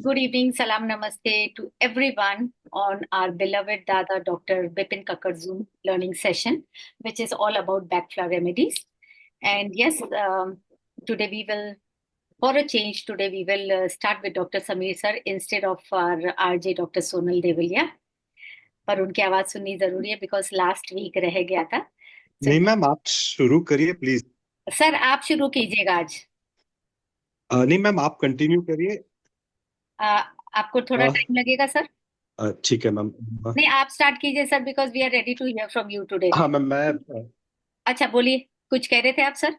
Good evening, salam namaste to everyone on our beloved Dada Dr. Bipin Kakkar Zoom learning session, which is all about backflow remedies. And yes, today we will, for a change, today we will start with Dr. Sameer sir instead of our RJ Dr. Sonal Devalia. पर उनकी आवाज सुननी जरूरी है because last week रह गया था. नहीं मैम, आप शुरू करिए प्लीज। सर आप शुरू कीजिएगा आज. नहीं मैम, आप कंटिन्यू करिए। अ, आपको थोड़ा अ, टाइम लगेगा सर. ठीक है मैम। नहीं आप स्टार्ट कीजिए sir because we are ready to hear from you today. हाँ मैम, मैं अच्छा बोलिए. कुछ कह रहे थे आप सर.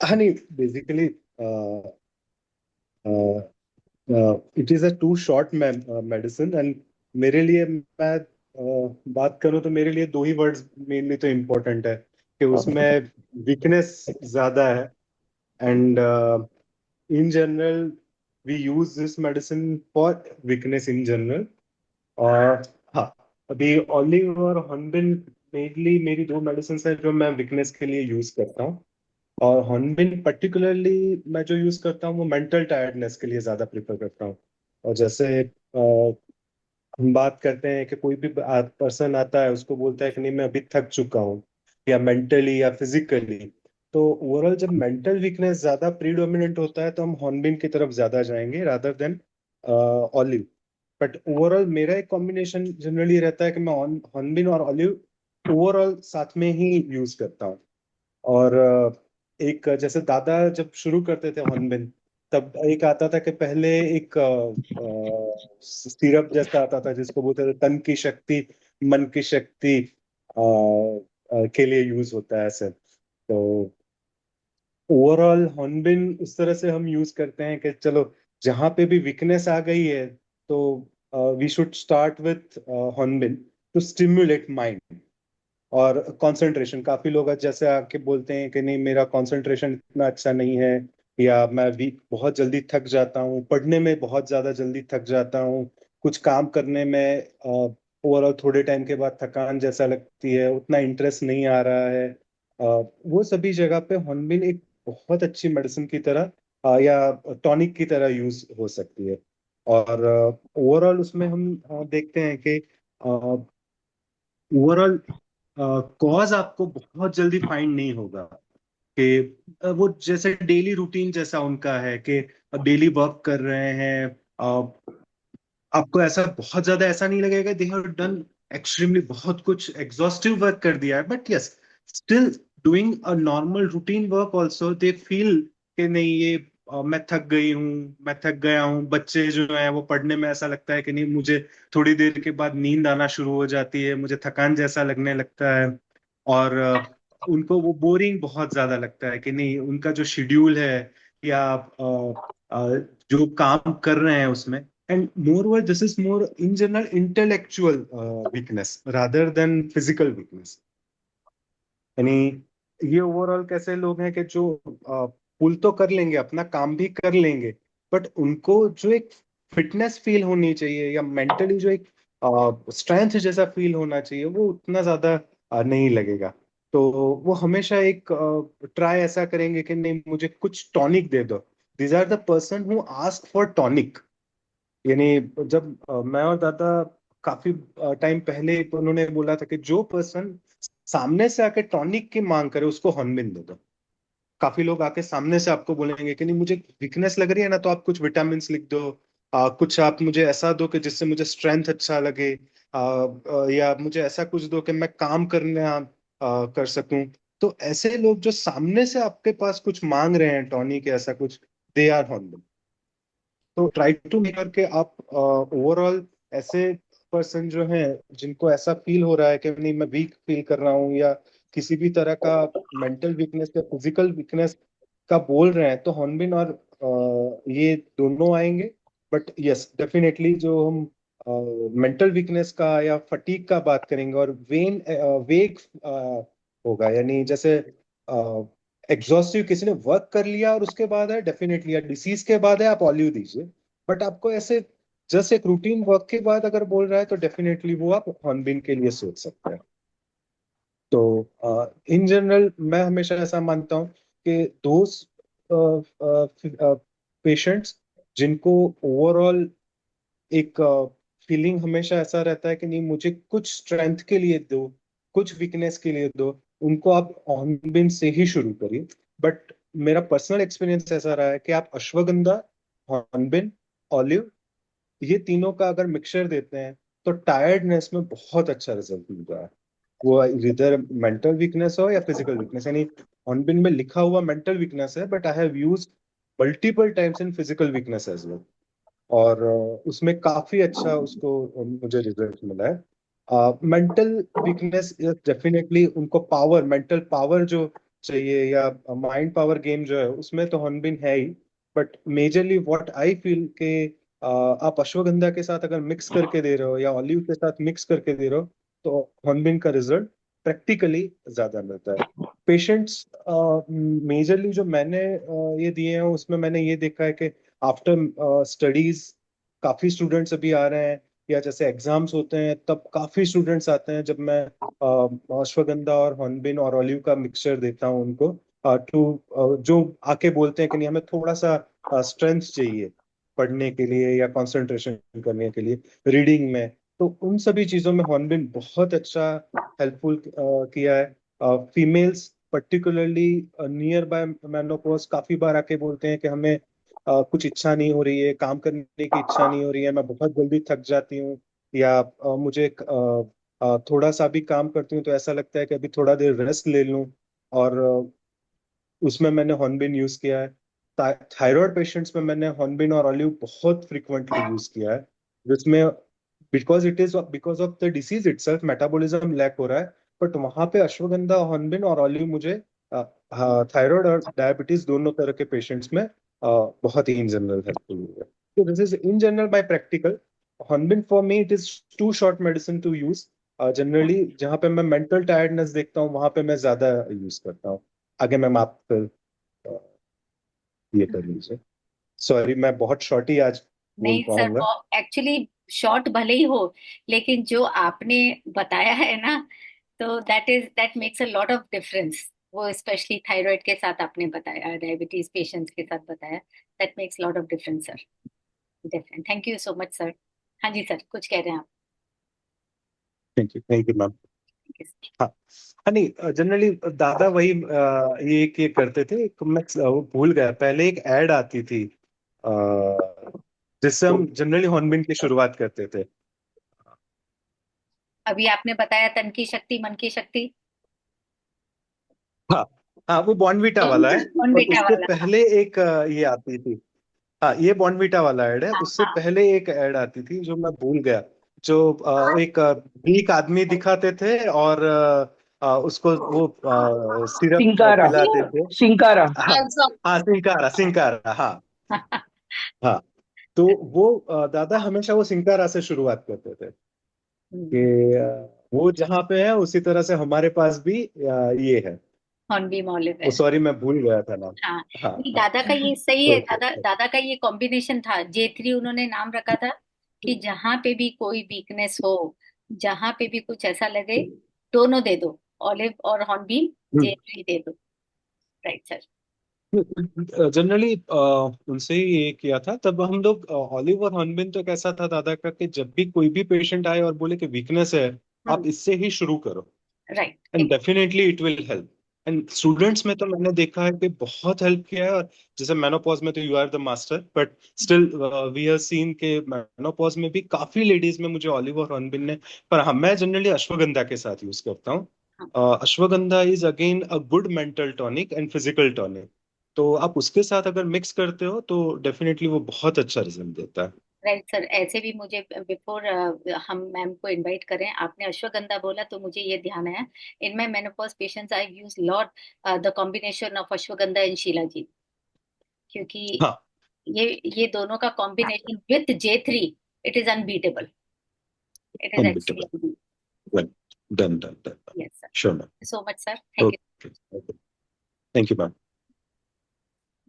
हाँ नहीं, basically it is a too short medicine and मेरे लिए, मैं बात करूँ तो मेरे लिए दो ही वर्ड्स मेनली तो इम्पोर्टेंट है कि उसमें वीकनेस ज्यादा है। And in general we use this medicine for weakness in general. और हाँ, अभी ऑलिव और हॉर्नबिल मेनली मेरी दो मेडिसिन है जो मैं वीकनेस के लिए यूज करता हूँ। और हॉर्नबिल पर्टिकुलरली मैं जो यूज करता हूँ वो मेंटल टायर्डनेस के लिए ज्यादा प्रेफर करता हूँ। और जैसे हम बात करते हैं कि कोई भी पर्सन आता है, उसको बोलता है कि नहीं मैं अभी थक चुका हूँ, या मेंटली या फिजिकली। तो ओवरऑल जब मेंटल वीकनेस ज्यादा प्रीडोमिनेंट होता है तो हम हॉर्नबिल की तरफ ज्यादा जाएंगे rather than olive. But overall मेरा एक कॉम्बिनेशन जनरली रहता है कि मैं हॉर्नबिल और ऑलिव ओवरऑल साथ में ही यूज करता हूँ। और एक जैसे दादा जब शुरू करते थे हॉर्नबिल, तब एक आता था कि पहले एक सिरप जैसा आता था जिसको बोलते थे तन की शक्ति, मन की शक्ति के लिए यूज होता है ऐसे। तो ओवरऑल हॉर्नबिल उस तरह से हम यूज करते हैं कि चलो जहां पे भी वीकनेस आ गई है तो we should start with hornbill to stimulate mind और कंसंट्रेशन। काफी लोग जैसे आके बोलते हैं कि नहीं मेरा कंसंट्रेशन इतना अच्छा नहीं है, या मैं वीक बहुत जल्दी थक जाता हूँ, पढ़ने में बहुत ज्यादा जल्दी थक जाता हूँ, कुछ काम करने में ओवरऑल थोड़े टाइम के बाद थकान जैसा लगती है, उतना इंटरेस्ट नहीं आ रहा है। वो सभी जगह पे हॉर्नबिल एक बहुत अच्छी मेडिसिन की तरह या टॉनिक की तरह यूज हो सकती है। और ओवरऑल उसमें हम देखते हैं कि ओवरऑल कॉज आपको बहुत जल्दी फाइंड नहीं होगा कि वो जैसे डेली रूटीन जैसा उनका है कि डेली वर्क कर रहे हैं। आपको ऐसा बहुत ज्यादा ऐसा नहीं लगेगा दे हैव डन एक्सट्रीमली बहुत कुछ एग्जॉस्टिव वर्क कर दिया है, but yes still doing a normal routine work also they feel कि नहीं ये मैं थक गई हूँ, मैं थक गया हूँ। बच्चे जो है वो पढ़ने में ऐसा लगता है कि नहीं मुझे थोड़ी देर के बाद नींद आना शुरू हो जाती है, मुझे थकान जैसा लगने लगता है। और उनको वो बोरिंग बहुत ज्यादा लगता है कि नहीं उनका जो शेड्यूल है या जो काम कर रहे हैं उसमें। And more this is more in general intellectual weakness rather than physical weakness. यानी ये ओवरऑल कैसे लोग हैं कि जो पुल तो कर लेंगे, अपना काम भी कर लेंगे, बट उनको जो एक फिटनेस फील होनी चाहिए या मेंटली जो एक स्ट्रेंथ जैसा फील होना चाहिए वो उतना ज्यादा नहीं लगेगा। तो वो हमेशा एक ट्राई ऐसा करेंगे कि नहीं मुझे कुछ टॉनिक दे दो। These are the person who ask for tonic. यानी जब मैं और दादा काफी टाइम पहले उन्होंने बोला था कि जो पर्सन सामने से आके टॉनिक की मांग करे उसको हॉर्नबिल दे दो। काफी लोग आके सामने से आपको बोलेंगे कि नहीं मुझे वीकनेस लग रही है ना, तो आप कुछ विटामिन लिख दो, कुछ आप मुझे ऐसा दो कि जिससे मुझे स्ट्रेंथ अच्छा लगे, या मुझे ऐसा कुछ दो कि मैं काम करना कर सकूं। तो ऐसे लोग जो सामने से आपके पास कुछ मांग रहे हैं टॉनिक या ऐसा कुछ, दे आर हॉर्नबिल। तो ट्राई टू मेक श्योर कि आप ओवरऑल ऐसे पर्सन जो हैं जिनको ऐसा फील हो रहा है कि नहीं मैं वीक फील कर रहा हूँ या किसी भी तरह का मेंटल वीकनेस या फिजिकल वीकनेस का बोल रहे हैं, तो हॉर्नबिल और ये दोनों आएंगे। बट यस डेफिनेटली जो हम मेंटल वीकनेस का या फटीग का बात करेंगे और वेग होगा, यानी जैसे एग्जॉस्टिव किसी ने वर्क कर लिया और उसके बाद है डेफिनेटली, या डिसीज के बाद है आप ऑलिव दीजिए। बट आपको ऐसे जस्ट एक रूटीन वर्क के बाद अगर बोल रहा है तो डेफिनेटली वो आप हॉर्नबिल के लिए सोच सकते हैं। तो इन जनरल मैं हमेशा ऐसा मानता हूँ कि दोस्त पेशेंट्स जिनको ओवरऑल एक फीलिंग हमेशा ऐसा रहता है कि नहीं, मुझे कुछ स्ट्रेंथ के लिए दो, कुछ वीकनेस के लिए दो, उनको आप ऑनबिन से ही शुरू करिए। बट मेरा पर्सनल एक्सपीरियंस ऐसा रहा है कि आप अश्वगंधा, हॉर्नबिल, ऑलिव, ये तीनों का अगर मिक्सचर देते हैं तो टायर्डनेस में बहुत अच्छा रिजल्ट मिलता है। वो इधर मेंटल वीकनेस हो या फिजिकल वीकनेस, यानी हॉर्नबिल में लिखा हुआ मेंटल वीकनेस है, but I have use multiple times in physical weakness as well. और उसमें काफी अच्छा उसको मुझे रिजल्ट मिला है। मेंटल वीकनेस डेफिनेटली उनको पावर, मेंटल पावर जो चाहिए या माइंड पावर गेम जो है, उसमें तो हॉर्नबिल है ही। But majorly what I feel के आप अश्वगंधा के साथ अगर मिक्स करके दे रहे हो या ऑलिव के साथ मिक्स करके दे रहे हो तो हॉर्नबिल का रिजल्ट प्रैक्टिकली ज्यादा मिलता है। पेशेंट्स मेजरली जो मैंने ये दिए हैं उसमें मैंने ये देखा है कि आफ्टर स्टडीज काफी स्टूडेंट्स अभी आ रहे हैं, या जैसे एग्जाम्स होते हैं तब काफी स्टूडेंट्स आते हैं जब मैं अश्वगंधा और हॉर्नबिल और ऑलिव का मिक्सचर देता हूँ उनको, टू जो आके बोलते हैं कि नहीं, हमें थोड़ा सा स्ट्रेंथ चाहिए पढ़ने के लिए या कंसंट्रेशन करने के लिए रीडिंग में। तो उन सभी चीजों में हॉर्नबिल बहुत अच्छा हेल्पफुल किया है। Females particularly near by menopause काफी बार आके बोलते हैं कि हमें कुछ इच्छा नहीं हो रही है, काम करने की इच्छा नहीं हो रही है, मैं बहुत जल्दी थक जाती हूँ, या मुझे थोड़ा सा भी काम करती हूँ तो ऐसा लगता है कि अभी थोड़ा देर रेस्ट ले लूं। और उसमें मैंने हॉर्नबिल यूज किया है। थायराइड पेशेंट्स में मैंने हॉर्नबिल और ऑलिव बहुत फ्रिक्वेंटली यूज किया है, जिसमें because of the disease itself metabolism lack हो रहा है। बट वहां पे अश्वगंधा, हॉर्नबिल और ऑलिव मुझे थायराइड और डायबिटीज दोनों तरह के पेशेंट्स में बहुत ही इन जनरल हेल्पफुल हुआ है। तो this is in general by practical. Hornbill for me it is too short medicine to use. Generally जहाँ पे मैं मेंटल टायर्डनेस देखता हूँ वहां पे मैं ज्यादा यूज करता हूँ। आगे मैम आप ये कर लीजिए। सॉरी, मैं बहुत शॉर्ट ही आज बोल नहीं सर, पाऊंगा। वो एक्चुअली शॉर्ट भले ही हो, लेकिन जो आपने बताया है ना, तो that makes a lot of difference. वो स्पेशली थायराइड के साथ आपने बताया, डायबिटीज पेशेंट्स के साथ बताया, that makes lot of difference sir. Definite, thank you so much sir. हाँ जी सर, कुछ कह रहे हैं आप? Thank you ma'am. Yes. हाँ, हाँ, नहीं, जनरली दादा वही ये करते थे। मैं वो भूल गया, पहले एक ऐड आती थी जिससे हम जनरली हॉर्नबिल की शुरुआत करते थे। अभी आपने बताया तन की शक्ति मन की शक्ति, हाँ, हाँ, वो बॉर्नवीटा वाला है। कौन और बेटा उससे वाला? हाँ पहले एक ये आती थी। हाँ, ये बॉर्नवीटा वाला ऐड है। हाँ उससे हाँ। पहले एक ऐड आती थी जो मैं भूल गया, जो एक वीक आदमी दिखाते थे और उसको वो सिरप सिंकारा। पिलाते थे। सिंकारा। हाँ, हाँ, सिंकारा, सिंकारा, हाँ। हाँ, तो वो दादा हमेशा वो सिंकारा से शुरुआत करते थे हम्म, कि वो जहाँ पे है उसी तरह से हमारे पास भी ये है। हॉर्नबीम ऑलिव वो है। सॉरी, मैं भूल गया था नाम। हाँ, हाँ, नहीं हाँ। दादा का ये सही है, ओके। दादा दादा का ये कॉम्बिनेशन था, J3 उन्होंने नाम रखा था कि जहां पे भी कोई वीकनेस हो, जहां पे भी कुछ ऐसा लगे, दोनों दे दो, ऑलिव और हॉर्नबीम, J3 दे दो। Right sir. जनरली उनसे ही ये किया था तब हम लोग। ऑलिव और हॉर्नबिल तो कैसा था दादा का कि जब भी कोई भी पेशेंट आए और बोले कि वीकनेस है, आप इससे ही शुरू करो, and right. Definitely it will help. And students में तो मैंने देखा है कि बहुत हेल्प किया है। और जैसे मेनोपॉज में तो you are the master, but still we have seen के मेनोपॉज में भी काफी लेडीज में मुझे ऑलिव और हॉर्नबिल ने। पर हाँ, मैं जनरली अश्वगंधा के साथ यूज करता हूँ। Ashwagandha is again a good mental tonic and physical tonic. तो आप उसके साथ अगर मिक्स करते हो तो डेफिनेटली वो बहुत अच्छा रिजल्ट देता है। राइट सर, ऐसे भी मुझे बिफोर हम मैम को इनवाइट करें, आपने अश्वगंधा बोला तो मुझे ये ध्यान आया, in my menopause patients I use lot the combination of ashwagandha and shilajit, क्योंकि हाँ, ये दोनों का combination with J3, it is unbeatable, it is unbeatable. Actually. Well, done, done, done. Yes sir, sure ma'am. So much sir, thank you. Okay, okay, thank you ma'am.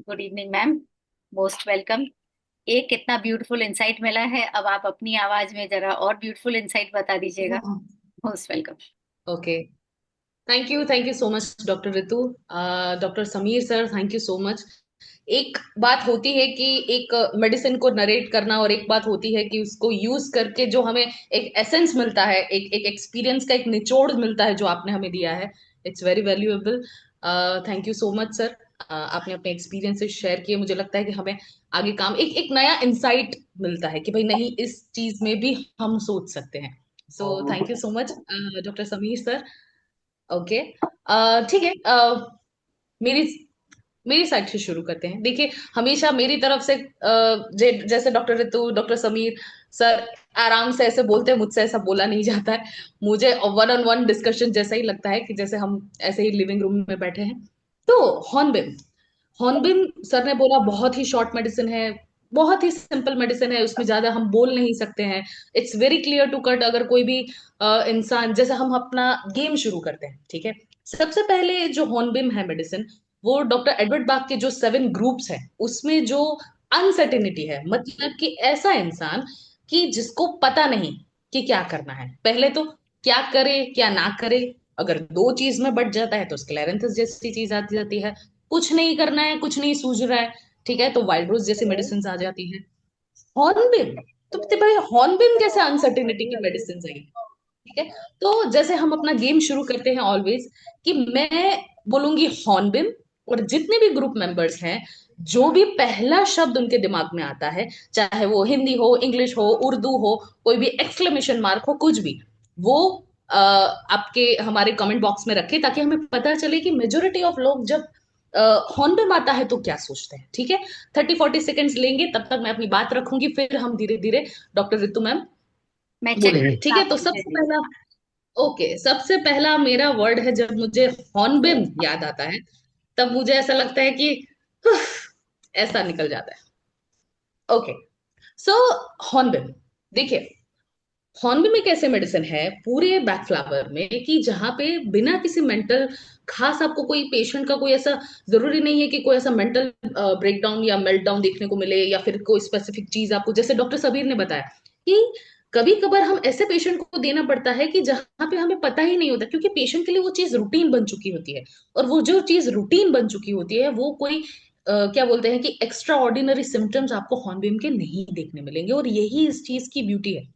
Good evening ma'am, most welcome. एक कितना beautiful insight मिला है, अब आप अपनी आवाज में जरा और ब्यूटीफुल इंसाइट बता दीजिएगा। Most welcome. Okay, thank you so much, doctor Ritu. Doctor Sameer sir, thank you so much. एक बात होती है कि एक मेडिसिन को नरेट करना, और एक बात होती है कि उसको यूज करके जो हमें एक एसेंस मिलता है, एक एक्सपीरियंस का एक निचोड़ मिलता है जो आपने हमें दिया है। It's very valuable. Thank you so much sir. आपने अपने एक्सपीरियंसेस शेयर किए। मुझे लगता है कि हमें आगे काम एक एक नया इंसाइट मिलता है कि भाई नहीं, इस चीज में भी हम सोच सकते हैं। So thank you so much doctor Sameer sir. Okay, ठीक है। मेरी मेरी साइड से शुरू करते हैं। देखिए, हमेशा मेरी तरफ से जैसे doctor Ritu, doctor Sameer sir आराम से ऐसे बोलते हैं, मुझसे ऐसा बोला नहीं जाता है। मुझे वन ऑन वन डिस्कशन जैसा ही लगता है कि जैसे हम ऐसे ही लिविंग रूम में बैठे हैं। तो हॉर्नबिल, हॉर्नबिल सर ने बोला बहुत ही शॉर्ट मेडिसिन है, बहुत ही सिंपल मेडिसिन है, उसमें ज्यादा हम बोल नहीं सकते हैं। It's very clear to cut. अगर कोई भी इंसान, जैसे हम अपना गेम शुरू करते हैं, ठीक है। सबसे पहले जो हॉर्नबिम है मेडिसिन, वो डॉक्टर एडवर्ड बाग के जो 7 ग्रुप्स है उसमें जो अनसर्टेनिटी है, मतलब कि ऐसा इंसान कि जिसको पता नहीं कि क्या करना है, पहले तो क्या करे क्या ना करे। अगर दो चीज में बट जाता है तो स्क्लेरेंथिस जैसी चीज आती जाती है। कुछ नहीं करना है, कुछ नहीं सूझ रहा है, ठीक है, तो वाइल्ड रोज जैसी मेडिसिन आ जाती है। हॉर्नबिल, तो भाई हॉर्नबिल कैसे अनसर्टेनिटी की मेडिसिन आई? ठीक है। तो जैसे हम अपना गेम शुरू करते हैं ऑलवेज, कि मैं बोलूंगी हॉर्नबिल, और जितने भी ग्रुप मेंबर्स हैं, जो भी पहला शब्द उनके दिमाग में आता है, चाहे वो हिंदी हो, इंग्लिश हो, उर्दू हो, कोई भी एक्सक्लेमेशन मार्क हो, कुछ भी, वो आपके हमारे कमेंट बॉक्स में रखे, ताकि हमें पता चले कि मेजोरिटी ऑफ लोग जब हॉर्नबिल आता है तो क्या सोचते हैं। ठीक है, 30-40 सेकेंड्स लेंगे, तब तक मैं अपनी बात रखूंगी, फिर हम धीरे धीरे डॉक्टर रितु मैम मैं बोलेंगे। चलिए ठीक है, स्टार्ट तो करते सबसे हैं। पहला, ओके, सबसे पहला मेरा वर्ड है, जब मुझे हॉर्नबिल याद आता है तब मुझे ऐसा लगता है कि "हुफ", ऐसा निकल जाता है। ओके, सो हॉर्नबिल, देखिए, हॉर्नबिल एक ऐसे मेडिसिन है पूरे बैकफ्लावर में कि जहां पे बिना किसी मेंटल, खास आपको कोई पेशेंट का कोई ऐसा जरूरी नहीं है कि कोई ऐसा मेंटल ब्रेकडाउन या मेल्टडाउन देखने को मिले, या फिर कोई स्पेसिफिक चीज आपको, जैसे डॉक्टर सबीर ने बताया कि कभी कभार हम ऐसे पेशेंट को देना पड़ता है कि जहां पे हमें पता ही नहीं होता, क्योंकि पेशेंट के लिए वो चीज रूटीन बन चुकी होती है। और वो जो चीज रूटीन बन चुकी होती है, वो कोई क्या बोलते हैं कि एक्स्ट्रा ऑर्डिनरी सिम्टम्स आपको हॉर्नबिल के नहीं देखने मिलेंगे, और यही इस चीज की ब्यूटी है।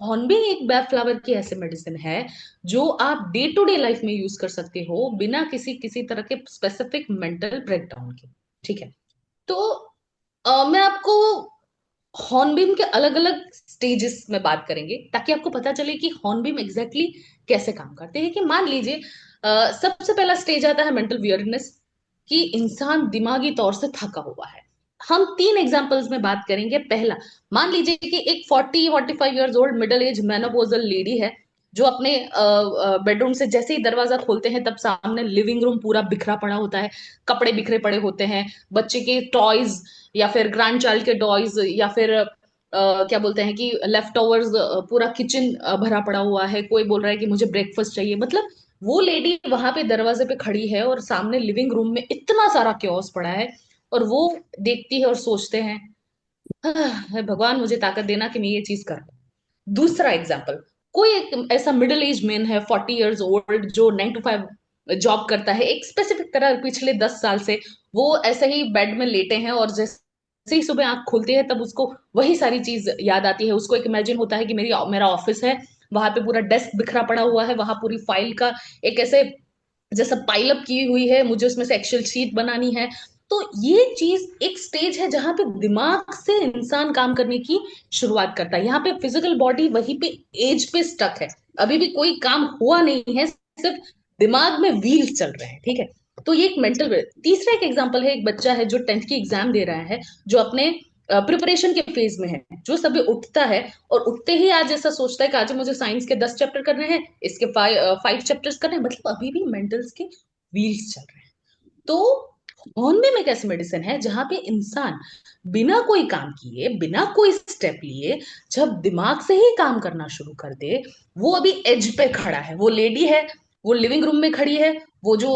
हॉर्नबिल एक बैक फ्लावर की ऐसे मेडिसिन है जो आप डे टू डे लाइफ में यूज कर सकते हो, बिना किसी किसी तरह के स्पेसिफिक मेंटल ब्रेकडाउन के। ठीक है, तो मैं आपको हॉर्नबिल के अलग अलग स्टेजेस में बात करेंगे, ताकि आपको पता चले कि हॉर्नबिल एग्जैक्टली कैसे काम करते हैं। कि मान लीजिए सबसे पहला स्टेज आता है मेंटल वियर्डनेस, कि इंसान दिमागी तौर से थका हुआ है। हम 3 एग्जांपल्स में बात करेंगे। पहला, मान लीजिए कि एक 40-45 years old middle age menopausal lady है, जो अपने बेडरूम से जैसे ही दरवाजा खोलते हैं तब सामने लिविंग रूम पूरा बिखरा पड़ा होता है, कपड़े बिखरे पड़े होते हैं, बच्चे के टॉयज या फिर ग्रैंड चाइल्ड के टॉयज, या फिर क्या बोलते हैं कि लेफ्ट ओवर्स, पूरा किचन भरा पड़ा हुआ है, कोई बोल रहा है कि मुझे ब्रेकफास्ट चाहिए। मतलब वो लेडी वहां पे दरवाजे पे खड़ी है और सामने लिविंग रूम में इतना सारा क्योस पड़ा है, और वो देखती है और सोचते हैं, "हाँ, भगवान मुझे ताकत देना कि मैं ये चीज कर।" दूसरा एग्जाम्पल, कोई एक ऐसा मिडिल एज मैन है, 40 ईयर्स ओल्ड, जो 9 to 5 जॉब करता है एक स्पेसिफिक तरह पिछले 10 साल से। वो ऐसे ही बेड में लेटे हैं, और जैसे ही सुबह आंख खुलती है तब उसको वही सारी चीज याद आती है। उसको एक इमेजिन होता है कि मेरा ऑफिस है, वहां पे पूरा डेस्क बिखरा पड़ा हुआ है, वहां पूरी फाइल का एक ऐसे जैसा पाइलअप की हुई है, मुझे उसमें से एक्सेल शीट बनानी है। तो ये चीज एक स्टेज है जहां पे दिमाग से इंसान काम करने की शुरुआत करता है। यहाँ पे फिजिकल बॉडी वहीं पे एज पे स्टक है, अभी भी कोई काम हुआ नहीं है, सिर्फ दिमाग में व्हील्स चल रहे हैं। ठीक है, तो ये एक मेंटल। तीसरा एक एग्जांपल है, एक बच्चा है जो 10th की एग्जाम दे रहा है, जो अपने प्रिपरेशन के फेज में है, जो सुबह उठता है और उठते ही आज ऐसा सोचता है कि आज मुझे साइंस के 10 चैप्टर करने हैं, इसके 5 चैप्टर्स करने हैं, मतलब अभी भी मेंटल्स के व्हील्स चल रहे हैं। तो हॉर्नबिल में एक ऐसी मेडिसिन है जहां पे इंसान बिना कोई काम किए, बिना कोई स्टेप लिए, जब दिमाग से ही काम करना शुरू कर दे, वो अभी एज पे खड़ा है, वो लेडी है, वो लिविंग रूम में खड़ी है, वो जो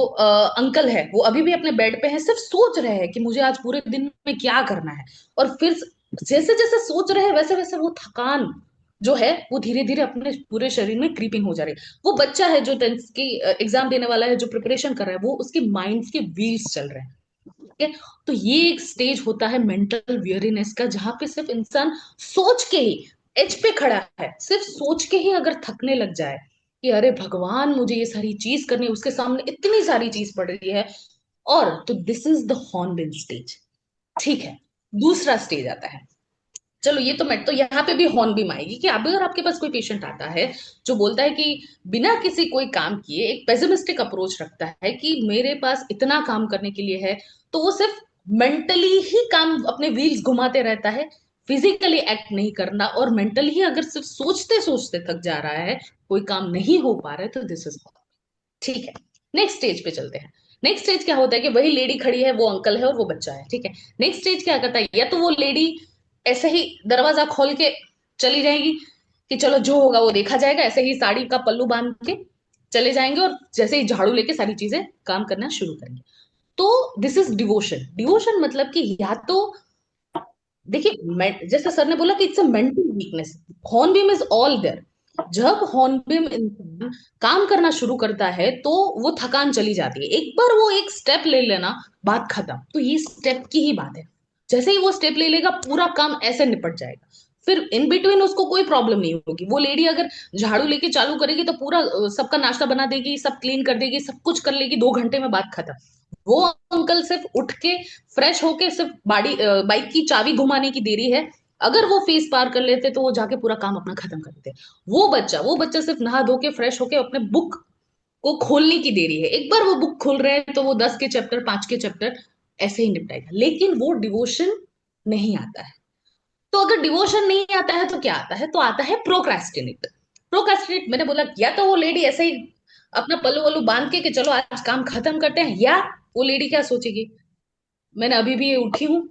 अंकल है वो अभी भी अपने बेड पे है, सिर्फ सोच रहे हैं कि मुझे आज पूरे दिन में क्या करना है। और फिर जैसे जैसे सोच रहे हैं वैसे वैसे वो थकान जो है वो धीरे धीरे अपने पूरे शरीर में क्रीपिंग हो जा रही है। वो बच्चा है जो 10th की एग्जाम देने वाला है, जो प्रिपरेशन कर रहा है, वो उसके माइंड के व्हील्स चल रहे हैं। ठीक है। तो ये एक स्टेज होता है मेंटल वेयरीनेस का, जहां पे सिर्फ इंसान सोच के ही एज पे खड़ा है, सिर्फ सोच के ही अगर थकने लग जाए कि अरे भगवान मुझे ये सारी चीज करनी है, उसके सामने इतनी सारी चीज पड़ रही है, और तो this is the hornbill stage. ठीक है। दूसरा स्टेज आता है, चलो ये तो मैं तो यहाँ पे भी हॉर्न बीम आएगी कि अब अगर आपके पास कोई पेशेंट आता है जो बोलता है कि बिना किसी कोई काम किए एक पेसिमिस्टिक अप्रोच रखता है कि मेरे पास इतना काम करने के लिए है, तो वो सिर्फ मेंटली ही काम अपने व्हील्स घुमाते रहता है, फिजिकली एक्ट नहीं करना, और मेंटली ही अगर सिर्फ सोचते सोचते थक जा रहा है, कोई काम नहीं हो पा रहा है, तो दिस इज। ठीक है। नेक्स्ट स्टेज पे चलते हैं। नेक्स्ट स्टेज क्या होता है कि वही लेडी खड़ी है, वो अंकल है और वो बच्चा है। ठीक है। नेक्स्ट स्टेज क्या करता है, या तो वो लेडी ऐसे ही दरवाजा खोल के चली जाएगी कि चलो जो होगा वो देखा जाएगा, ऐसे ही साड़ी का पल्लू बांध के चले जाएंगे, और जैसे ही झाड़ू लेके सारी चीजें काम करना शुरू करेंगे। तो दिस इज डिवोशन। डिवोशन मतलब कि या तो देखिए, जैसे सर ने बोला कि it's a mental weakness, hornbeam is all there. जब हॉर्नबिम इंसान काम करना शुरू करता है तो वो थकान चली जाती है, एक बार वो एक स्टेप ले लेना, बात खत्म। तो ये स्टेप की ही बात है, जैसे ही वो स्टेप ले लेगा पूरा काम ऐसे निपट जाएगा, फिर इन बिटवीन उसको कोई प्रॉब्लम नहीं होगी। वो लेडी अगर झाड़ू लेके चालू करेगी तो पूरा सबका नाश्ता बना देगी, सब क्लीन कर देगी, सब कुछ कर लेगी, 2 घंटे में बात खत्म। वो अंकल सिर्फ उठ के फ्रेश होके सिर्फ बाइक की चाबी घुमाने की देरी है, अगर वो फेस पार कर लेते तो वो जाके पूरा काम अपना खत्म कर देते। वो बच्चा सिर्फ नहा धो के फ्रेश होके अपने बुक को खोलने की देरी है, एक बार वो बुक खोल रहे हैं तो वो 10 के चैप्टर 5 के चैप्टर ऐसे ही निपटाएगा। लेकिन वो डिवोशन नहीं आता है। तो अगर डिवोशन नहीं आता है तो क्या आता है, तो आता है प्रोक्रेस्टिनेट। प्रोक्रेस्टिनेट मैंने बोला, या तो वो लेडी ऐसे ही अपना पल्लू वल्लू बांध के कि चलो आज काम खत्म करते हैं, या वो लेडी क्या सोचेगी, मैंने अभी भी ये उठी हूँ,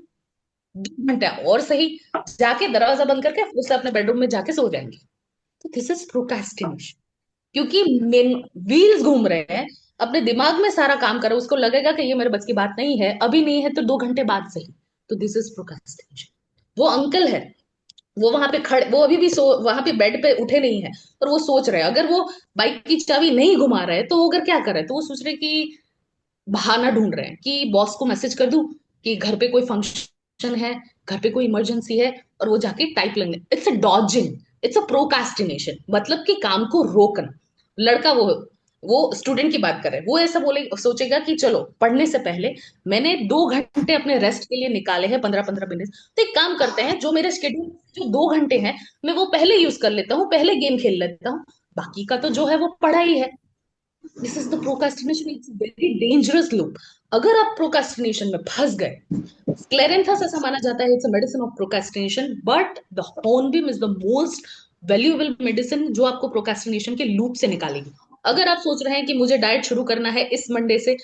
2 घंटे और सही, जाके दरवाजा बंद करके उससे अपने बेडरूम में जाके सो जाएंगे। तो दिस इज प्रोक्रेस्टिनेशन, क्योंकि मेन व्हील्स घूम रहे हैं, अपने दिमाग में सारा काम कर रहे हैं, उसको लगेगा कि ये मेरे बस की बात नहीं है, अभी नहीं है तो 2 घंटे बाद सही। तो दिस इज प्रोक्रेस्टिनेशन। वो अंकल है, वो वहां पे खड़े, वो अभी भी वहां पे बेड पे उठे नहीं है, और वो सोच रहे हैं, अगर वो बाइक की चाबी नहीं घुमा रहे तो वो अगर क्या कर रहे हैं, तो वो सोच रहे हैं कि बहाना ढूंढ रहे हैं कि बॉस को मैसेज कर दूं कि घर पे कोई फंक्शन है, घर पे कोई इमरजेंसी है, और वो जाके टाइप लगने। It's a dodging, it's a procrastination, मतलब कि काम को रोकना। लड़का वो स्टूडेंट की बात कर रहे हैं, वो ऐसा बोले सोचेगा कि चलो पढ़ने से पहले मैंने 2 घंटे अपने रेस्ट के लिए निकाले हैं, 15-15 मिनट, तो एक काम करते हैं, जो मेरे शेड्यूल जो 2 घंटे हैं मैं वो पहले यूज कर लेता हूँ, पहले गेम खेल लेता हूँ, बाकी का तो जो है वो पढ़ाई है। This is the procrastination, it's very dangerous loop. अगर आप प्रोकास्टिनेशन में फंस गए, क्लेरेंथस ऐसा माना जाता है it's a medicine of procrastination, but the hornbeam is the most valuable medicine जो आपको प्रोकास्टिनेशन के लूप से निकालेगी। अगर आप सोच रहे हैं कि मुझे डाइट शुरू करना है इस मंडे से,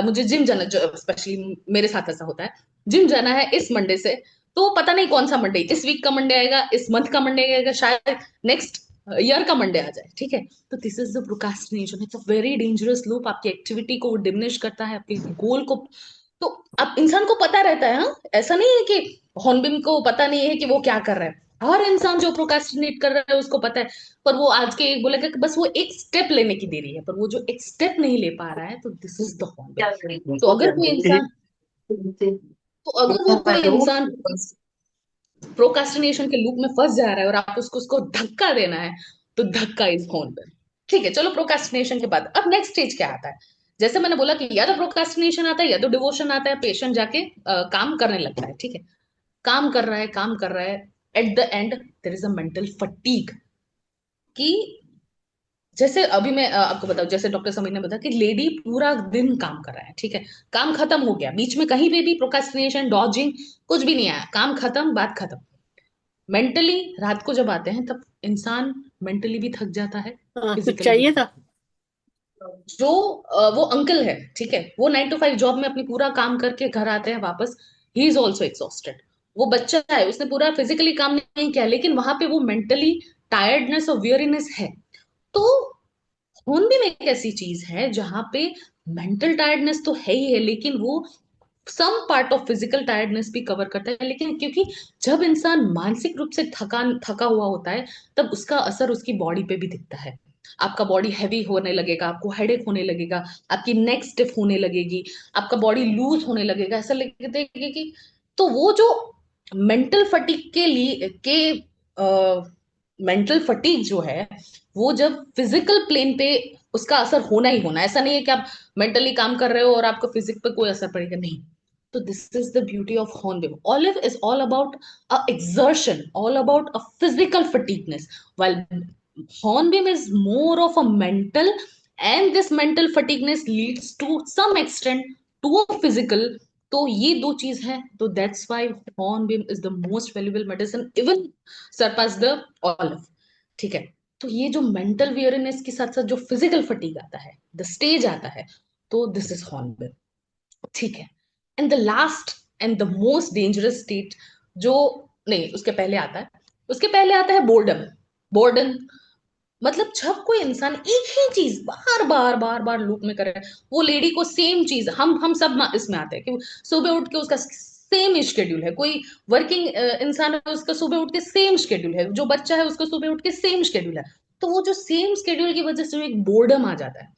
मुझे जिम जाना, जो स्पेशली मेरे साथ ऐसा होता है, जिम जाना है इस मंडे से, तो पता नहीं कौन सा मंडे, इस वीक का मंडे आएगा, इस मंथ का मंडे आएगा, शायद नेक्स्ट ईयर का मंडे आ जाए। ठीक है। तो this is the procrastination, it's a very dangerous loop, आपकी एक्टिविटी को डिमिनिश करता है, आपके गोल को। तो अब इंसान को पता रहता है, हाँ, ऐसा नहीं है कि हॉर्नबिम को पता नहीं है कि वो क्या कर रहा है। हर इंसान जो प्रोकास्टिनेट कर रहा है उसको पता है, पर वो आज के एक बोलेगा कि बस वो एक स्टेप लेने की देरी है, पर वो जो एक स्टेप नहीं ले पा रहा है, तो दिस इज द हॉर्नबिम। तो अगर कोई इंसान, तो अगर वो कोई इंसान प्रोकास्टिनेशन के लूप में फंस जा रहा है और आप उसको धक्का देना है, तो धक्का इज हॉर्नबिल। ठीक है। चलो प्रोकास्टिनेशन के बाद अब नेक्स्ट स्टेज क्या आता है, जैसे मैंने बोला कि या तो प्रोकास्टिनेशन आता है या तो डिवोशन आता है, पेशेंट जाके काम करने लगता है। ठीक है। काम कर रहा है, काम कर रहा है, at the end there is a mental fatigue, कि जैसे अभी मैं आपको बताऊं, जैसे डॉक्टर समीर ने बताया कि लेडी पूरा दिन काम कर रहा है, ठीक है, काम खत्म हो गया, बीच में कहीं पे भी प्रोकास्टिनेशन डॉजिंग कुछ भी नहीं आया, काम खत्म, बात खत्म। मेंटली रात को जब आते हैं तब इंसान मेंटली भी थक जाता है, हाँ, कुछ फिजिकली भी। चाहिए था। जो वो अंकल है, ठीक है, वो 9 to 5 जॉब में अपनी पूरा काम करके घर आते हैं वापस, ही इज ऑल्सो एग्जॉस्टेड। वो बच्चा है, उसने पूरा फिजिकली काम नहीं किया, लेकिन वहां पे वो मेंटली टायर्डनेस और वियरीनेस है। तो खून भी में एक ऐसी चीज है जहां पे मेंटल टायर्डनेस तो है ही है, लेकिन वो some part of physical tiredness भी कवर करता है। लेकिन क्योंकि जब इंसान मानसिक रूप से थका हुआ होता है, तब उसका असर उसकी बॉडी पे भी दिखता है। आपका बॉडी हैवी होने लगेगा, आपको हेडेक होने लगेगा, आपकी नेक स्टिफ होने लगेगी, आपका बॉडी लूज होने लगेगा, ऐसा लगेगा कि तो वो जो मेंटल फटीग के लिए के मेंटल फटीग जो है वो जब फिजिकल प्लेन पे उसका असर होना ही होना, ऐसा नहीं है कि आप मेंटली काम कर रहे हो और आपको फिजिक पे कोई असर पड़ेगा, नहीं। तो this is the beauty of hornbill. Olive is all about a exertion, all about a physical fatigueness, while hornbeam is more of a mental, and this mental fatigueness leads to some extent to a physical। तो ये दो चीज है, तो that's why hornbeam is the most valuable medicine, even surpass the olive। ठीक है, तो ये जो मेंटल वेयरनेस के साथ साथ जो फिजिकल फटीग आता है, द स्टेज आता है, तो दिस इज हॉर्नबिल। ठीक है, and the last and the most dangerous state जो, नहीं उसके पहले आता है, उसके पहले आता है बोर्डम। बोर्डम मतलब जब कोई इंसान एक ही चीज बार बार बार बार लूप में कर रहा है, वो लेडी को सेम चीज, हम सब इसमें आते हैं कि सुबह उठ के उसका सेम शेड्यूल है, कोई वर्किंग इंसान है उसका सुबह उठ के सेम शेड्यूल है, जो बच्चा है उसका सुबह उठ के सेम शेड्यूल है। तो वो जो सेम शेड्यूल की वजह से जो एक बोर्डम आ जाता है,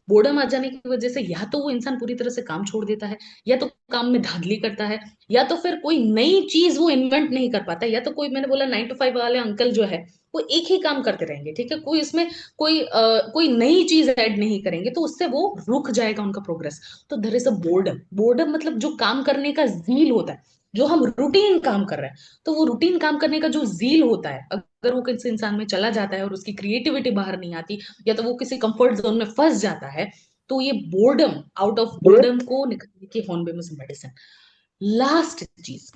बोर्डम आ जाने की वजह से या तो वो इंसान पूरी तरह से काम छोड़ देता है, या तो काम में धांधली करता है, या तो फिर कोई नई चीज वो इन्वेंट नहीं कर पाता, या तो कोई, मैंने बोला 9 to 5 वाले अंकल जो है वो एक ही काम करते रहेंगे, ठीक है, कोई इसमें कोई नई चीज ऐड नहीं करेंगे, तो उससे वो रुक जाएगा उनका प्रोग्रेस। तो there is a boredom. Boredom मतलब जो काम करने का जील होता है, जो हम रूटीन काम कर रहे हैं, तो वो रूटीन काम करने का जो जील होता है, अगर वो किसी इंसान में चला जाता है और उसकी क्रिएटिविटी बाहर नहीं आती, या तो वो किसी कंफर्ट जोन में फंस जाता है, तो ये बोर्डम, आउट ऑफ बोर्डम को निकालने की हॉर्नबिल इज मेडिसिन। लास्ट चीज,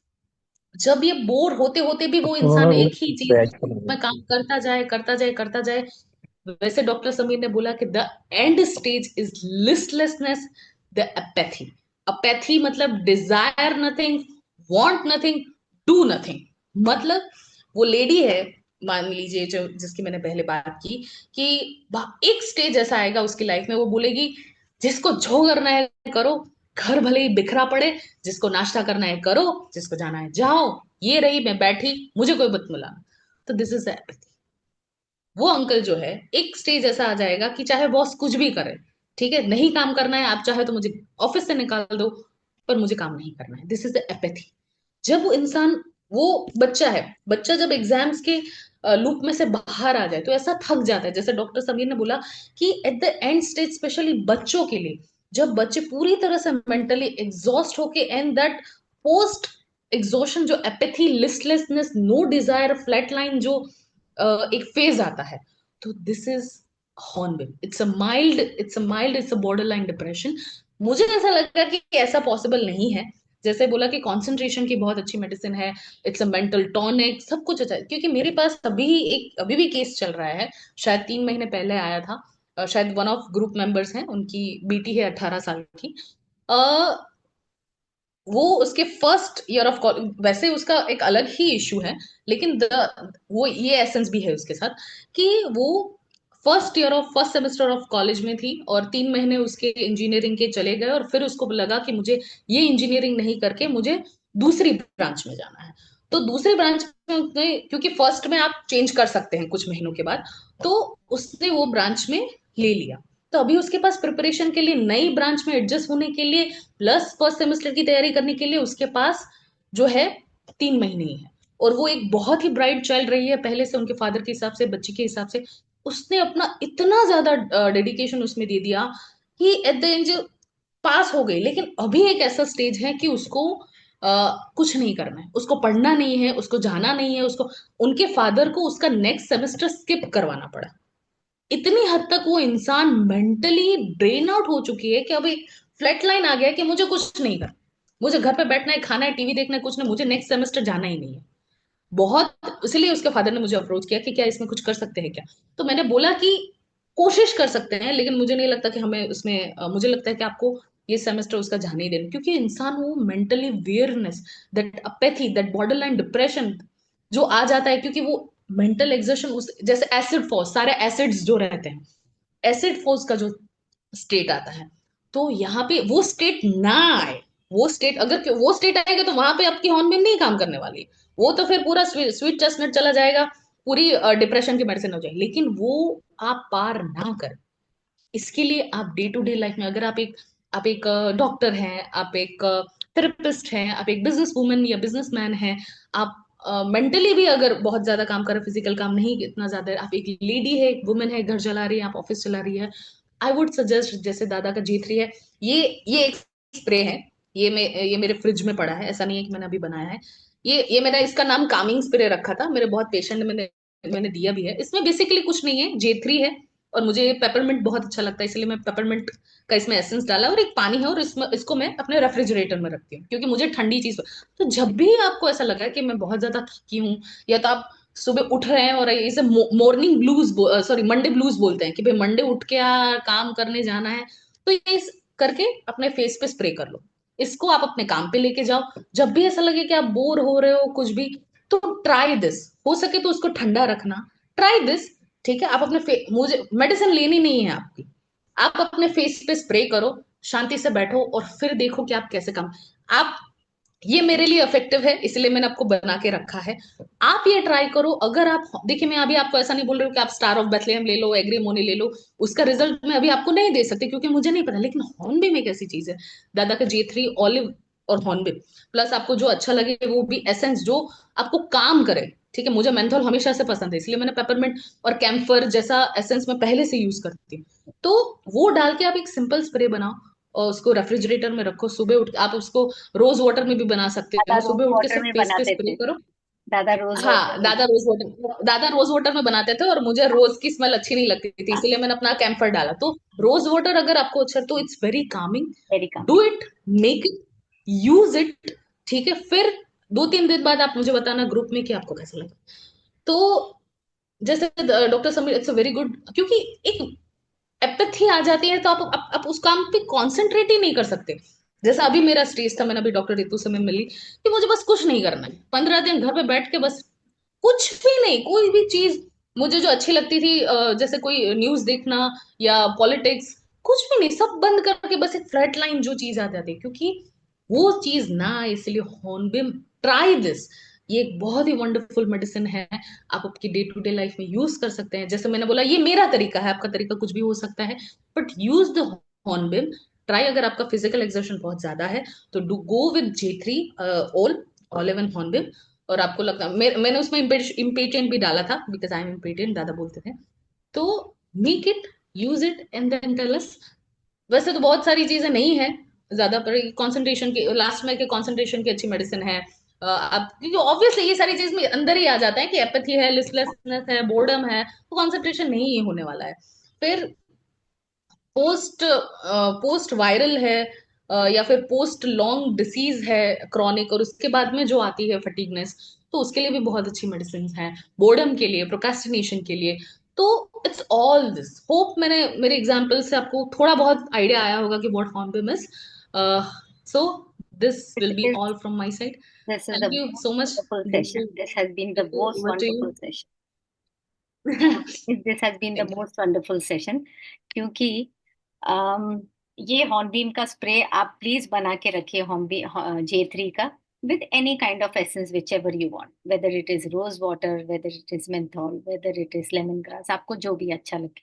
जब ये बोर होते होते भी वो इंसान एक ही चीज में काम करता जाए करता जाए करता जाए, वैसे डॉक्टर समीर ने बोला कि the end stage is listlessness, the apathy. Apathy मतलब desire nothing, want nothing, do nothing. मतलब वो लेडी है, मान लीजिए जो जिसकी मैंने पहले बात की, कि एक स्टेज ऐसा आएगा उसकी लाइफ में, वो बोलेगी जिसको जो करना है करो, घर भले ही बिखरा पड़े, जिसको नाश्ता करना है करो, जिसको जाना है जाओ, ये रही मैं बैठी, मुझे कोई मत मिलाना। तो दिस इज एपैथी। वो अंकल जो है, एक स्टेज ऐसा आ जाएगा कि चाहे बॉस कुछ भी करे, ठीक है, नहीं काम करना है, आप चाहे तो मुझे ऑफिस से निकाल दो, पर मुझे काम नहीं करना है। This is the apathy. जब वो इंसान, वो बच्चा है, बच्चा जब एग्जाम्स के लूप में से बाहर आ जाए तो ऐसा थक जाता है, जैसे डॉक्टर समीर ने बोला कि at the end stage, specially बच्चों के लिए, जब बच्चे पूरी तरह से मेंटली एग्जॉस्ट होके, एंड दैट पोस्ट एग्जॉशन जो apathy, listlessness, no desire, flat line जो एक फेज आता है, तो this is hornbeam. It's a border line depression. मुझे ऐसा लगा कि ऐसा पॉसिबल नहीं है, जैसे बोला कि कंसंट्रेशन की बहुत अच्छी मेडिसिन है, इट्स अ मेंटल टॉनिक, सब कुछ अच्छा है, क्योंकि मेरे पास अभी भी केस चल रहा है, शायद 3 महीने पहले आया था। शायद वन ऑफ ग्रुप मेंबर्स हैं, उनकी बेटी है 18 साल की। अ, वो उसके फर्स्ट ईयर ऑफ कॉलेज, वैसे उसका एक अलग ही इशू है, लेकिन वो ये एसेंस भी है उसके साथ, कि वो फर्स्ट सेमेस्टर ऑफ कॉलेज में थी, और 3 महीने उसके इंजीनियरिंग के चले गए, और फिर उसको लगा कि मुझे ये इंजीनियरिंग नहीं करके मुझे दूसरी ब्रांच में जाना है। तो दूसरी ब्रांच में उसने, क्योंकि फर्स्ट में आप चेंज कर सकते हैं कुछ महीनों के बाद, तो उसने वो ब्रांच में ले लिया। तो अभी उसके पास प्रिपरेशन के लिए, नई ब्रांच में एडजस्ट होने के लिए, प्लस फर्स्ट सेमेस्टर की तैयारी करने के लिए उसके पास जो है 3 महीने ही है। और वो एक बहुत ही ब्राइट चाइल्ड रही है पहले से, उनके फादर के हिसाब से, बच्ची के हिसाब से, उसने अपना इतना ज्यादा डेडिकेशन उसमें दे दिया कि एट द एंड पास हो गई। लेकिन अभी एक ऐसा स्टेज है कि उसको कुछ नहीं करना है, उसको पढ़ना नहीं है, उसको जाना नहीं है, उसको, उनके फादर को उसका नेक्स्ट सेमेस्टर स्किप करवाना पड़ा। इतनी हद तक वो इंसान मेंटली ड्रेन आउट हो चुकी है कि अब एक फ्लैट लाइन आ गया है कि मुझे कुछ नहीं करना, मुझे घर पे बैठना है, खाना है, टीवी देखना है, कुछ नहीं, मुझे नेक्स्ट सेमेस्टर जाना ही नहीं है। बहुत, इसलिए उसके फादर ने मुझे अप्रोच किया कि क्या इसमें कुछ कर सकते हैं क्या। तो मैंने बोला कि कोशिश कर सकते हैं, लेकिन मुझे नहीं लगता कि हमें उसमें मुझे लगता है कि आपको ये सेमेस्टर उसका जाने ही देना, क्योंकि इंसान वो mentally weariness, that apathy, that border line depression जो आ जाता है, क्योंकि वो मेंटल एग्जर्शन, उस जैसे एसिड फॉल्स, सारे एसिड्स जो रहते हैं, एसिड फॉल्स का जो स्टेट आता है, तो यहाँ पे वो स्टेट ना आए। वो स्टेट, अगर वो स्टेट आएगा तो वहां पे आपकी हॉर्नबिल नहीं काम करने वाली, वो तो फिर पूरा स्वीट चेस्टनट चला जाएगा, पूरी डिप्रेशन की मेडिसिन हो जाएगी। लेकिन वो आप पार ना करें। इसके लिए आप डे टू डे लाइफ में, अगर आप एक डॉक्टर हैं, आप एक थेरेपिस्ट हैं, आप एक बिजनेस वुमन या बिजनेसमैन हैं, आप मेंटली भी अगर बहुत ज्यादा काम कर रहे, फिजिकल काम नहीं इतना ज्यादा है, आप एक लेडी है, एक वुमन है, घर चला रही है, आप ऑफिस चला रही है, आई वुड सजेस्ट, जैसे दादा का G3 है, ये एक स्प्रे है। ये मेरे फ्रिज में पड़ा है, ऐसा नहीं है कि मैंने अभी बनाया है। ये मेरा, इसका नाम कामिंग स्प्रे रखा था, मेरे बहुत पेशेंट मैंने दिया भी है। इसमें बेसिकली कुछ नहीं है, J3 है, और मुझे पेपरमिंट बहुत अच्छा लगता है, इसलिए मैं पेपरमिंट का इसमें एसेंस डाला, और एक पानी है, और इसको मैं अपने रेफ्रिजरेटर में रखती हूँ, क्योंकि मुझे ठंडी चीज। तो जब भी आपको ऐसा लगा कि मैं बहुत ज्यादा थकी हूँ, या तो आप सुबह उठ रहे हैं और इसे morning blues, sorry Monday blues बोलते हैं, कि भाई मंडे उठ के काम करने जाना है, तो ये करके अपने फेस पे स्प्रे कर लो। इसको आप अपने काम पे लेके जाओ, जब भी ऐसा लगे कि आप बोर हो रहे हो कुछ भी, तो ट्राई दिस। हो सके तो उसको ठंडा रखना, ट्राई दिस। ठीक है, आप अपने मुझे मेडिसिन लेनी नहीं है आपकी, आप अपने फेस पे स्प्रे करो, शांति से बैठो, और फिर देखो कि आप कैसे काम। आप, ये मेरे लिए इफेक्टिव है, इसलिए मैंने आपको बना के रखा है। आप ये ट्राई करो। अगर आप, देखिए मैं अभी आपको ऐसा नहीं बोल रही हूँ कि आप स्टार ऑफ बेथलेहम ले लो, एग्रीमोनी ले लो, उसका रिजल्ट मैं अभी आपको नहीं दे सकती, क्योंकि मुझे नहीं पता। लेकिन हॉर्नबिम एक ऐसी चीज है, दादा का J3 ऑलिव और हॉर्नबिम, प्लस आपको जो अच्छा लगे वो भी एसेंस जो आपको काम करे। ठीक है, मुझे मेंथोल हमेशा से पसंद है, इसलिए मैंने पेपरमिंट और कैम्फर जैसा एसेंस मैं पहले से यूज करती हूँ। तो वो डाल के आप एक सिंपल स्प्रे बनाओ, और उसको रेफ्रिजरेटर में रखो। सुबह उठ के आप उसको रोज वाटर में भी बना सकते दादा हो, रोज सुबह उठ के वाटर सिर्फ में फेस पे बनाते स्प्रे थे। करो। दादा रोज वाटर हाँ, में। दादा रोज वाटर में बनाते थे, और मुझे रोज की स्मेल अच्छी नहीं लगती थी, इसलिए मैंने अपना कैम्फर डाला। तो रोज वाटर अगर आपको अच्छा, तो it's very Kameng. Very do coming. It, make it, use it. ठीक है, फिर 2-3 दिन बाद आप मुझे बताना ग्रुप में कि आपको कैसा लगा। तो जैसे doctor Sameer, it's a very good, क्योंकि एक एपैथी आ जाती है, तो आप उस काम पे कॉन्सेंट्रेट ही नहीं कर सकते। जैसा अभी मेरा स्टेज था, मैंने अभी डॉक्टर रितु से मैं मिली, कि मुझे बस कुछ नहीं करना है, 15 दिन घर पे बैठ के बस कुछ भी नहीं, कोई भी चीज मुझे जो अच्छी लगती थी, जैसे कोई न्यूज देखना या पॉलिटिक्स, कुछ भी नहीं, सब बंद करके बस एक फ्लैट लाइन जो चीज आ जाती है, क्योंकि वो चीज ना आए, इसलिए हॉर्नबिम, ट्राई दिस। ये एक बहुत ही वंडरफुल मेडिसिन है, आप आपकी डे टू डे लाइफ में यूज कर सकते हैं। जैसे मैंने बोला, ये मेरा तरीका है, आपका तरीका कुछ भी हो सकता है, but use the hornbeam. Try, अगर आपका फिजिकल एक्सर्शन बहुत ज्यादा है, तो do go with J3 olive and hornbeam. और आपको लगता, मैंने उसमें इम्पेटेंट भी डाला था, बिकॉज आई एम इम्पेटेंट, दादा बोलते थे। तो make it, use it, and then tell us. वैसे तो बहुत सारी चीजें नहीं है ज्यादा, पर कंसंट्रेशन की, लास्ट में के कंसंट्रेशन की अच्छी मेडिसिन है। आप, क्योंकि ऑब्वियसली ये सारी चीज में अंदर ही आ जाता है कि एपैथी है, लिस्टलेसनेस है, बोर्डम है, तो कंसंट्रेशन नहीं होने वाला है। फिर पोस्ट पोस्ट वायरल है, या फिर पोस्ट लॉन्ग डिसीज है क्रॉनिक, और उसके बाद में जो आती है फटीगनेस, तो उसके लिए भी बहुत अच्छी मेडिसिन हैं, बोर्डम के लिए, प्रोक्रेस्टिनेशन के लिए। तो इट्स ऑल दिस। होप मैंने मेरे एग्जाम्पल से आपको थोड़ा बहुत आइडिया आया होगा कि what hornbeam is. So this will be This all from my side. this is thank the you most so much. wonderful session. This has been the most over to you. wonderful session. This has been the thank you. most wonderful session. क्योंकि um, ये hornbeam का spray आप please बना के रखिए, hornbeam J3 का, with any kind of essence whichever you want, whether it is rose water, whether it is menthol, whether it is lemongrass, आपको जो भी अच्छा लगे।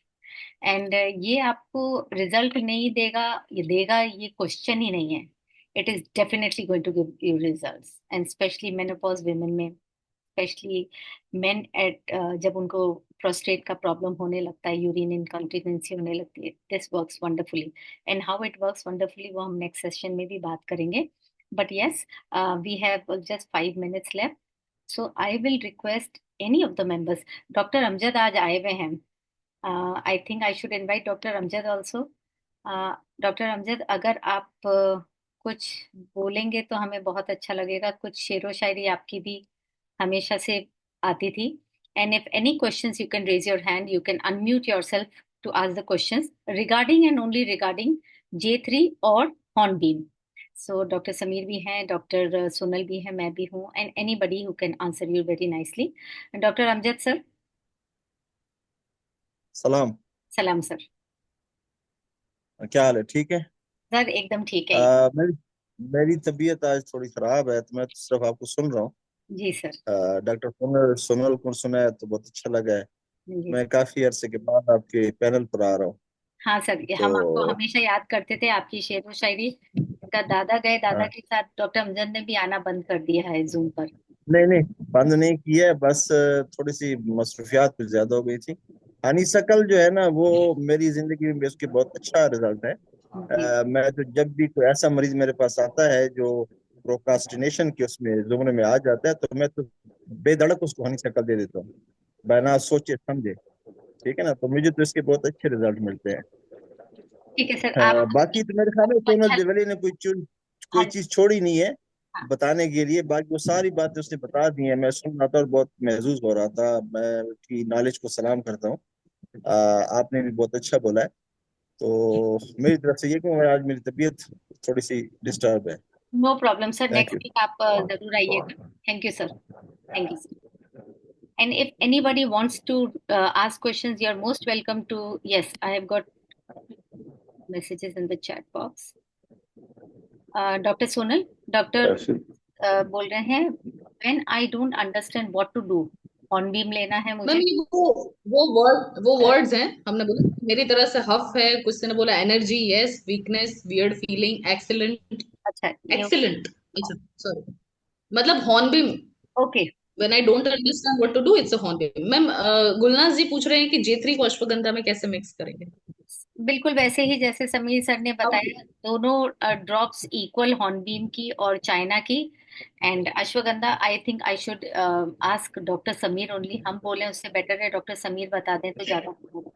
एंड ये आपको रिजल्ट नहीं देगा, ये देगा, ये क्वेश्चन ही नहीं है। It is definitely going to give you results, and specially menopause women में, स्पेशली मेन एट, जब उनको प्रोस्टेट का प्रॉब्लम होने लगता है, यूरिन इनकॉन्टिनेंसी होने लगती है, this works wonderfully. And how it works wonderfully वो हम नेक्स्ट सेशन में भी बात करेंगे। But yes, we have just 5 minutes left, so I will request any of the members. Doctor Amjad आज आए हुए हैं, I think I should invite doctor Amjad also. Doctor Amjad, अगर आप कुछ बोलेंगे तो हमें बहुत अच्छा लगेगा, कुछ शेरो शायरी आपकी भी हमेशा से आती थी। And if any questions you can raise your hand, you can unmute yourself to ask the questions regarding and only regarding J3 और हॉर्नबीम। सो डॉक्टर समीर भी हैं, डॉक्टर सोनल भी है, मैं भी हूँ, and anybody who can answer you very nicely. Doctor Amjad sir. सलाम। सलाम सर। क्या हाल है? ठीक है। सर एकदम ठीक है। मेरी मेरी तबीयत आज थोड़ी खराब है, तो मैं सिर्फ आपको सुन रहा हूँ। जी सर। डॉक्टर सोनल सोनल को सुना है तो बहुत अच्छा लगा है। जी मैं काफी अरसे के बाद आपके पैनल पर आ रहा हूँ। हाँ सर, हम आपको तो हमेशा याद करते थे, आपकी शेर व शायरी। उनका दादा गए, दादा हाँ, के साथ डॉक्टर अमजद ने भी आना बंद कर दिया है जूम पर। नहीं नहीं, बंद नहीं किया है, बस थोड़ी सी मसरूफियात कुछ ज्यादा हो गई थी। हनी शकल जो है ना, वो मेरी जिंदगी में उसके बहुत अच्छा रिजल्ट है। जी मैं तो जब भी कोई ऐसा मरीज मेरे पास आता है जो प्रोक्रास्टिनेशन के उसमें जुमरे में आ जाता है, तो मैं तो बेधड़क उसको हनी शकल दे देता हूँ, बिना सोचे समझे। ठीक है ना, तो मुझे तो इसके बहुत अच्छे रिजल्ट मिलते हैं। ठीक है सर, आप बाकी तो मेरे ख्याल में सोनल अच्छा। देवली ने कोई हाँ चीज छोड़ी नहीं है हाँ। बताने के लिए। बाकी वो सारी बातें उसने बता दी हैं, मैं सुन रहा था और बहुत महसूस हो रहा था। मैं उसकी नॉलेज को सलाम करता हूँ। आपने भी बहुत अच्छा बोला है। तो मेरी तरफ से ये कहूँ, आज मेरी तबीयत थोड़ी सी डिस्टर्ब है। No problem sir, thank next you. Week आप जरूर आइएगा। Thank you sir, thank you sir. And if anybody wants to ask questions, you're most welcome to. Yes, I have got messages in the chat box. Doctor Sonal, doctor ऐसे बोल रहे हैं, when I don't understand what to do, hornbeam लेना है ma'am मुझे। ये वो words हैं। हमने बोला मेरी तरह से हफ है, कुछ ने बोला energy, yes, weakness, weird feeling, excellent. अच्छा ये एक्सीलेंट, अच्छा सॉरी, मतलब hornbeam. Okay. When I don't understand what to do, it's a hornbeam. Ma'am Gulnaz ji पूछ रहे हैं कि J3 को अश्वगंधा में कैसे मिक्स करेंगे। बिल्कुल वैसे ही जैसे समीर सर ने अब बताया, दोनों ड्रॉप्स इक्वल, हॉर्नबीम की और चाइना की। And ashwagandha, I think I should ask doctor Sameer only, हम बोले उससे बेटर है डॉक्टर समीर बता दें तो ज्यादा अच्छा होगा।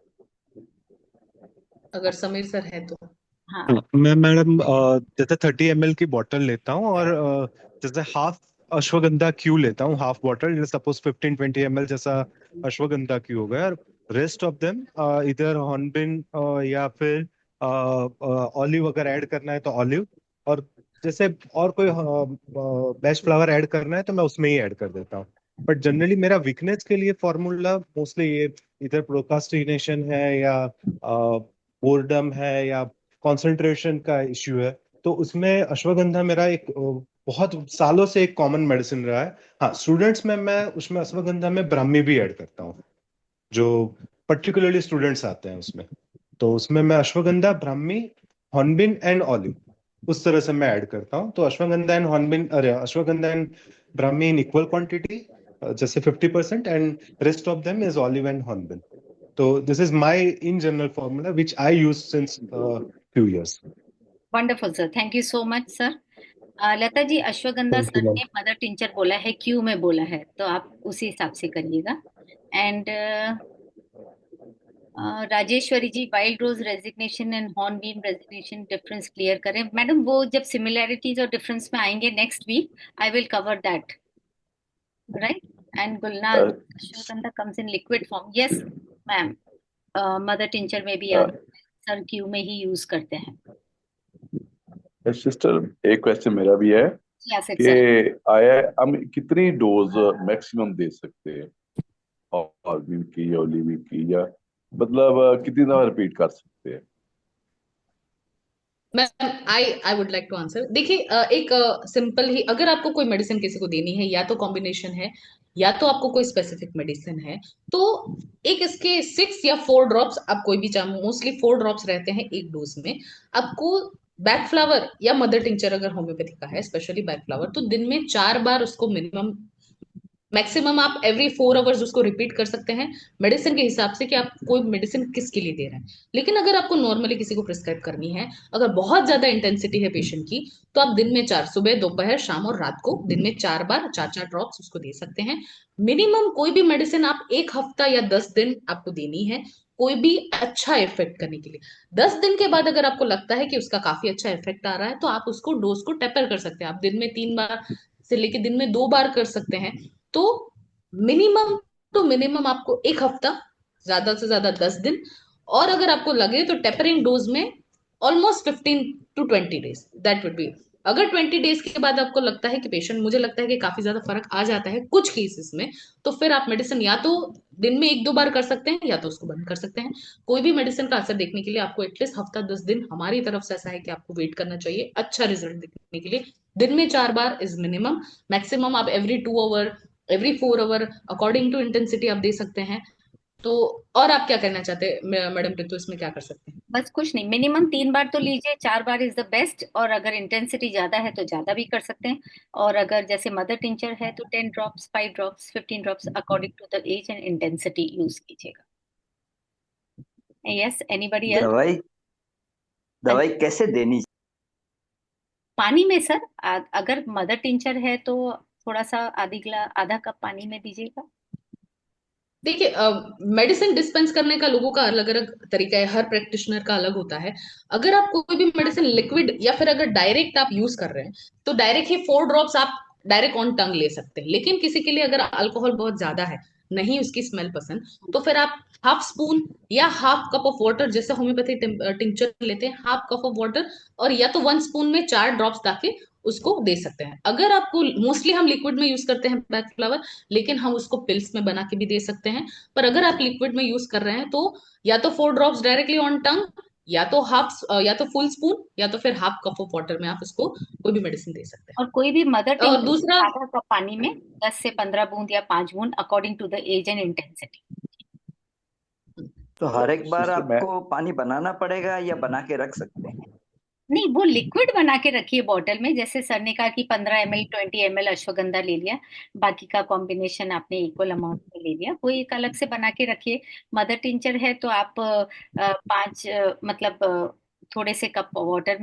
अगर समीर सर है तो हाँ हाँ, मैं मैडम जैसे 30 ml की बॉटल लेता हूँ, और जैसे हाफ अश्वगंधा क्यू लेता हूँ, हाफ बॉटल, जैसे सपोज 15-20 ml जैसा अश्वगंधा क्यू हो गया, और रेस्ट ऑफ देम इधर हॉर्नबिन या फिर ऑलिव अगर ऐड करना है तो ऑलिव, और जैसे और कोई बेस्ट फ्लावर ऐड करना है तो मैं उसमें ही ऐड कर देता हूँ। बट जनरली मेरा वीकनेस के लिए फॉर्मूला मोस्टली ये, इधर प्रोकास्टिनेशन है या बोर्डम है या कंसंट्रेशन का इश्यू है, तो उसमें अश्वगंधा मेरा एक बहुत सालों से एक कॉमन मेडिसिन रहा है। हाँ, स्टूडेंट्स में मैं उसमें अश्वगंधा में ब्राह्मी भी ऐड करता हूँ, जो पर्टिकुलरली स्टूडेंट्स आते हैं उसमें, तो उसमें मैं अश्वगंधा, ब्राह्मी, हॉर्नबिन एंड ऑलिव, उस तरह से मैं ऐड करता हूँ। तो अश्वगंधा एंड हॉर्नबिन, अरे ashwagandha and brahmi in equal quantity, जैसे 50%, and rest of them is olive and hornbeam. So this is my in general formula which I use since few years. Wonderful sir, thank you so much sir. Lata ji, ashwagandha Thank you, sir ma'am. ने mother tincture बोला है, Q में बोला है, तो आप उसी हिसाब से करिएगा। And Rajeshwari ji, wild rose resignation and hornbeam resignation difference clear करें। मैडम वो जब सिमिलैरिटीज और डिफरेंस में आएंगे next week, I will cover that, right. And Gulnaz, ashwagandha comes in liquid form, yes ma'am, mother tincture में भी आता है सर, क्यू में ही यूज करते हैं। सिस्टर, एक क्वेश्चन मेरा भी है जी आसिफ कि सर। आया हम कितनी डोज मैक्सिमम दे सकते हैं ऑर्बिन की या ओलिविन की, या मतलब कितनी दफा रिपीट कर सकते हैं। Ma'am I would like to answer. देखिए एक सिंपल ही, अगर आपको कोई मेडिसिन किसी को देनी है, या तो कॉम्बिनेशन है या तो आपको कोई स्पेसिफिक मेडिसिन है, तो एक इसके 6 या 4 ड्रॉप्स, आप कोई भी चाहे, मोस्टली 4 ड्रॉप्स रहते हैं एक डोज में। आपको बैक फ्लावर या मदर टिंचर अगर होम्योपैथी का है, स्पेशली बैक फ्लावर, तो दिन में 4 बार उसको मिनिमम, मैक्सिमम आप एवरी 4 आवर्स उसको रिपीट कर सकते हैं, मेडिसिन के हिसाब से कि आप कोई मेडिसिन किसके लिए दे रहे हैं। लेकिन अगर आपको नॉर्मली किसी को प्रिस्क्राइब करनी है, अगर बहुत ज्यादा इंटेंसिटी है पेशेंट की, तो आप दिन में 4, सुबह, दोपहर, शाम और रात को, दिन में 4 बार 4-4 ड्रॉप्स उसको दे सकते हैं मिनिमम। कोई भी मेडिसिन आप 1 हफ्ता या 10 दिन आपको देनी है, कोई भी अच्छा इफेक्ट करने के लिए। 10 दिन के बाद अगर आपको लगता है कि उसका काफी अच्छा इफेक्ट आ रहा है, तो आप उसको डोज को टेपर कर सकते हैं। आप दिन में 3 बार से लेके दिन में 2 बार कर सकते हैं। तो मिनिमम टू मिनिमम आपको 1 हफ्ता, ज्यादा से ज्यादा 10 दिन, और अगर आपको लगे तो टेपरिंग डोज में almost 15 to 20 days, that would be. अगर 20 डेज के बाद आपको लगता है कि पेशेंट, मुझे लगता है कि काफी ज्यादा फर्क आ जाता है कुछ केसेस में, तो फिर आप मेडिसिन या तो दिन में 1-2 बार कर सकते हैं, या तो उसको बंद कर सकते हैं। कोई भी मेडिसिन का असर देखने के लिए आपको एटलीस्ट हफ्ता 10 दिन हमारी तरफ से ऐसा है कि आपको वेट करना चाहिए अच्छा रिजल्ट देखने के लिए। दिन में 4 बार इज मिनिमम, मैक्सिमम आप every 2 hour, every 4 hour, according to intensity आप दे सकते हैं। तो और आप क्या करना चाहते हैं मैडम ऋतु, इसमें क्या कर सकते हैं? बस कुछ नहीं, मिनिमम 3 बार तो लीजिए, 4 बार इज द बेस्ट। और अगर इंटेंसिटी ज्यादा है तो ज्यादा भी कर सकते हैं। और अगर जैसे मदर टिंचर है तो 10 drops, 5 drops, 15 drops according to the age and intensity use कीजिएगा। Yes, anybody else? दवाई हाँ दवाई जी। कैसे देनी? पानी में सर, अगर मदर टिंचर है तो थोड़ा सा आधा कप पानी में दीजिएगा। देखिए, मेडिसिन डिस्पेंस करने का लोगों का अलग अलग तरीका है, हर प्रैक्टिशनर का अलग होता है। अगर आप कोई भी मेडिसिन लिक्विड या फिर अगर डायरेक्ट आप यूज कर रहे हैं, तो डायरेक्ट ही 4 ड्रॉप्स आप डायरेक्ट ऑन टंग ले सकते हैं। लेकिन किसी के लिए अगर अल्कोहल बहुत ज्यादा है, नहीं उसकी स्मेल पसंद, तो फिर आप हाफ स्पून या हाफ कप ऑफ वाटर, जैसे होम्योपैथी टिंचर लेते हैं, हाफ कप ऑफ वाटर और या तो 1 स्पून में 4 ड्रॉप्स डाके उसको दे सकते हैं। अगर आपको, मोस्टली हम लिक्विड में यूज करते हैं बैक फ्लावर, लेकिन हम उसको पिल्स में बना के भी दे सकते हैं। पर अगर आप लिक्विड में यूज कर रहे हैं तो या तो 4 ड्रॉप्स डायरेक्टली ऑन टंग, या तो फुल स्पून, या तो फिर हाफ कप ऑफ वाटर में आप उसको कोई भी मेडिसिन दे सकते और कोई भी मदर हैं। और टिंचर दूसरा, आधा कप पानी में 10 से 15 बूंद या 5 बूंद according to the age and intensity. तो हर एक बार सिस्टर मैं आपको पानी बनाना पड़ेगा या बना के रख सकते हैं? नहीं, वो लिक्विड बना के रखिए बॉटल में। जैसे सर ने कहा कि 15 ml 20 ml अश्वगंधा ले लिया, बाकी का कॉम्बिनेशन आपने इक्वल अमाउंट में ले लिया, वो एक अलग से बना के रखिए। मदर टिंचर है तो आप 5 मतलब थोड़े से कप वाटर